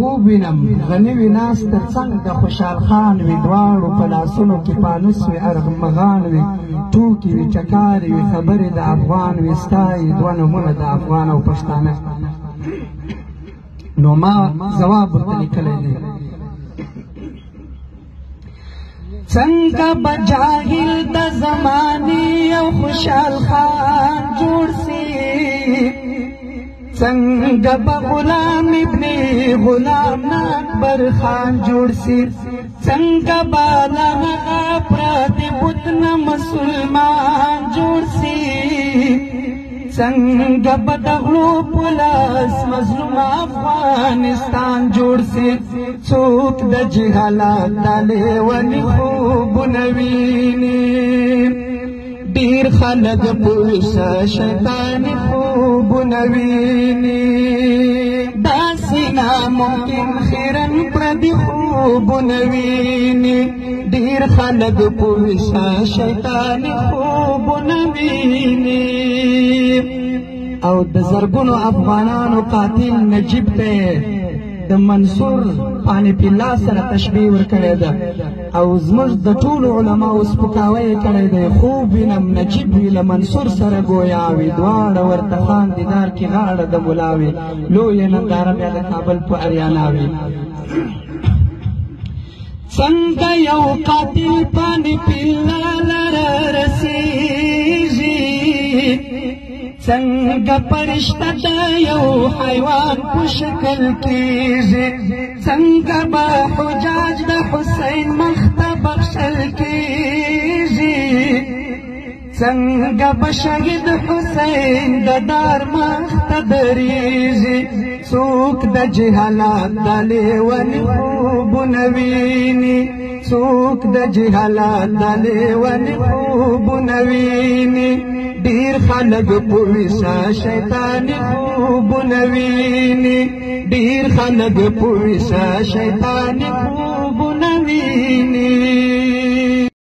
خوب وینم غني وي ناست تر څنګ د خوشحال خان وي دواړو په لاسونو کې پانوس وي ارغمغان وي ټوکې وي ټکارې وي خبرې د افغان وي ستایي دوه نومونه د افغان او پښتانه. نو ما ځواب ورته لیکلی دی څنګه به جاهل د زمانې او خوشحال خان جوړ سي څنګه به غلام ابن غلام نه اکبر خان جوړ سي څنګه به له هغه پردي بت نه مسلمان جوړ سي څنګه به د غلو په لاس مظلوم افغانستان جوړ سي څوک د جهالت د لیوني خوبونه ویني ډېر خلک پوه شه شیطاني خوبونه ویني داسې ناممکن خیرن پردي خوبونه ویني ډېر خلک پوه شه شیطاني خوبونه ویني او د زرګونو افغانانو قاتل نجیب ته د منصور پانف الله سره تشبیه ورکړې ده او زموږ د ټولو علماو سپکاوی یې کړی دی خوب وینم نجیب وي له منصور سره ګویا وي دواړه ورته خان دیدار کې غاړه د ملا وي لویه ننداره بیا د کابل په اریانا وي څنګه یو قاتل پانف الله لره رسېږي څنګه فرشته د یو حیوان په شکل کېږي څنګه به حجاج د حسین مخ ته بخښل کېږي څنګه به شهید حسین د دار مخ ته درېږي څوک د جهالت د لیوني خوبونه ویني څوک د جهالت د لیوني خوبونه ویني ډېر خلک پوه شه شیطاني خوبونه ویني ډېر خلک پوه شه شیطاني خوبونه ویني